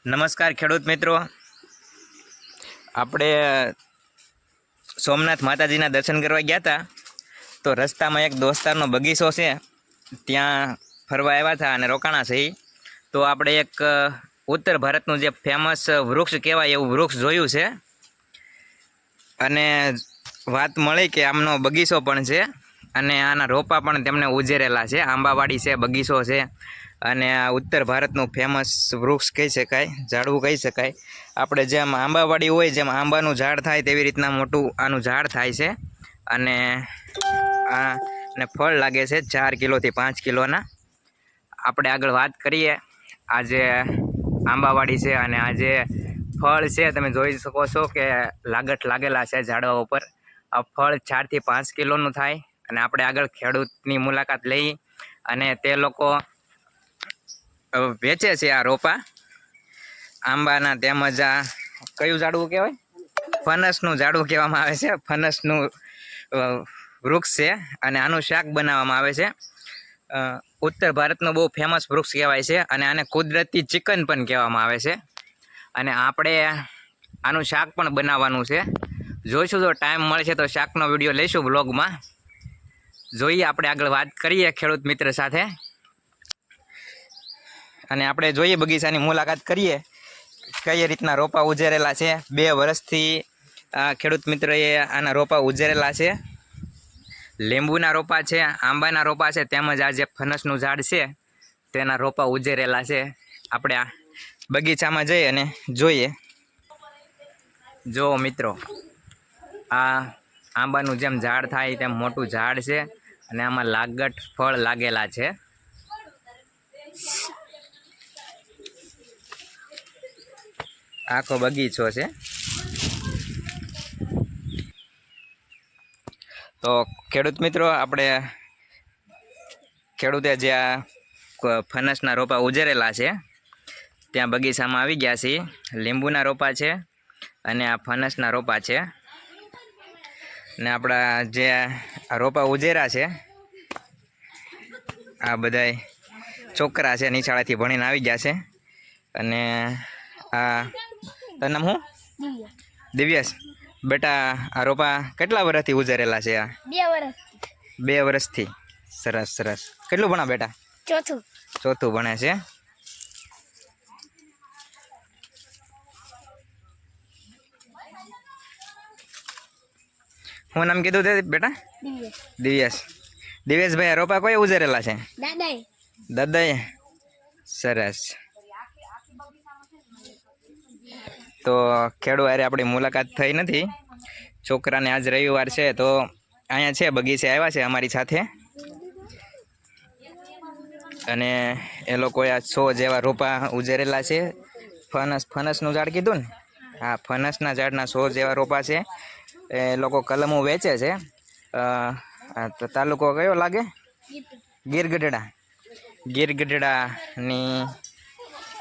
નમસ્કાર ખેડૂત મિત્રો, આપણે સોમનાથ માતાજીના દર્શન કરવા ગયા હતા. તો રસ્તામાં એક દોસ્તારનો બગીચો છે, ત્યાં ફરવા આવ્યા હતા અને રોકાણા છે. તો આપણે એક ઉત્તર ભારતનું જે ફેમસ વૃક્ષ કહેવાય એવું વૃક્ષ જોયું છે અને વાત મળી કે આમનો બગીચો પણ છે અને આના રોપા પણ તેમને ઉજેરેલા છે. આંબાવાડી છે, બગીચો છે અને આ ઉત્તર ભારતનું ફેમસ વૃક્ષ કહી શકાય, ઝાડવું કહી શકાય. આપણે જેમ આંબાવાડી હોય, જેમ આંબાનું ઝાડ થાય તેવી રીતના મોટું આનું ઝાડ થાય છે અને આને ફળ લાગે છે 4 કિલોથી 5 કિલોના. આપણે આગળ વાત કરીએ. આજે આંબાવાડી છે અને આજે ફળ છે, તમે જોઈ શકો છો કે લાગટ લાગેલા છે ઝાડવા ઉપર. આ ફળ 4 થી 5 કિલોનું થાય અને આપણે આગળ ખેડૂતની મુલાકાત લઈ અને તે લોકો વેચે છે આ રોપા આંબાના. તેમજ આ કયું ઝાડવું કહેવાય? ફણસનું ઝાડવું કહેવામાં આવે છે. ફણસનું વૃક્ષ છે અને આનું શાક બનાવવામાં આવે છે. ઉત્તર ભારતનું બહુ ફેમસ વૃક્ષ કહેવાય છે અને આને કુદરતી ચિકન પણ કહેવામાં આવે છે. અને આપણે આનું શાક પણ બનાવવાનું છે. જોઈશું, જો ટાઈમ મળશે તો શાકનો વિડીયો લઈશું બ્લોગમાં. જોઈએ, આપણે આગળ વાત કરીએ ખેડૂત મિત્ર સાથે અને આપણે જોઈએ, બગીચાની મુલાકાત કરીએ કઈ રીતના રોપા ઉજેરેલા છે. 2 વર્ષથી ખેડૂત મિત્રએ આના રોપા ઉજેરેલા છે. લીંબુના રોપા છે, આંબાના રોપા છે, તેમજ આ જે ફણસનું ઝાડ છે તેના રોપા ઉજેરેલા છે. આપણે આ બગીચામાં જઈ અને જોઈએ. જો મિત્રો, આ આંબાનું જેમ ઝાડ થાય તેમ મોટું ઝાડ છે અને આમાં લાગટ ફળ લાગેલા છે. આખો બગીચો છે. તો ખેડૂત મિત્રો, આપણે ખેડૂતે જે આ ફણસના રોપા ઉજેરેલા છે ત્યાં બગીચામાં આવી ગયા છીએ. લીંબુના રોપા છે અને આ ફણસના રોપા છે. ને આપણા જે આ રોપા ઉજેરા છે, આ બધાય છોકરા છે, નિશાળેથી ભણીને આવી ગયા છે. અને આ તારું નામ શું? દિવ્યેશ. બેટા, આ રોપા કેટલા વર્ષથી ઉજરેલા છે? આ 2 વર્ષ. 2 વર્ષથી. સરસ સરસ. કેટલું ભણા બેટા? ચોથું ભણે છે. શું નામ કીધું તે બેટા? દિવ્યેશ. દિવ્યેશભાઈ, આ રોપા કોઈ ઉજરેલા છે? દાદાએ. સરસ. તો ખેડૂત હારે આપણી મુલાકાત થઈ નથી. છોકરાને આજ રવિવાર છે તો અહીંયા છે, બગીચે આવ્યા છે અમારી સાથે અને એ લોકોએ આ 100 જેવા રોપા ઉજરેલા છે. ફણસનું ઝાડ કીધું ને? હા, ફણસના ઝાડના 100 જેવા રોપા છે. એ લોકો કલમો વેચે છે. તાલુકો કયો લાગે? ગીરગઢડા. ગીરગઢડાની,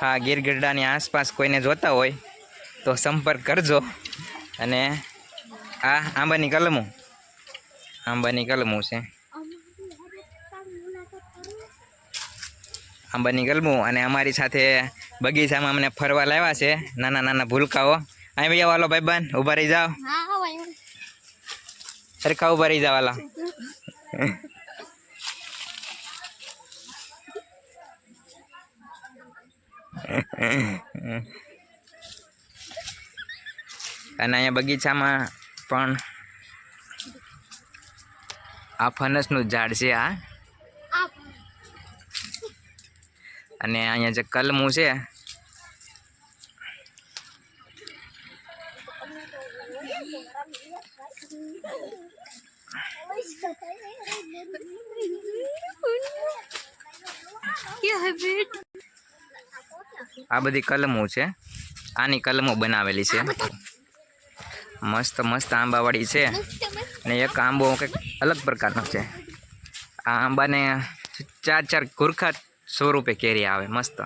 હા, ગીરગઢડાની આસપાસ કોઈને જોતા હોય તો સંપર્ક કરજો. અને આ આંબાની કલમો છે. આંબાની કલમો. અને અમારી સાથે બગીચામાં અમને ફરવા લાવ્યા છે નાના નાના ભૂલકાઓ. અહીં ભાઈ વાલો ભાઈબંધ, ઊભા રહી જાઓ. સરખા ઊભા રહી જાઓ વાલા. અને અહીંયા બગીચામાં પણ આ ફણસનું ઝાડ છે. આ અને અહીંયા જે કલમું છે આ બધી કલમો છે. આની કલમો બનાવેલી છે. મસ્ત મસ્ત આંબાવાડી છે અને એક આંબો કંઈક અલગ પ્રકારનો છે. આ આંબાને 4 ગુરખા 100 રૂપિયે કેરી આવે. મસ્ત.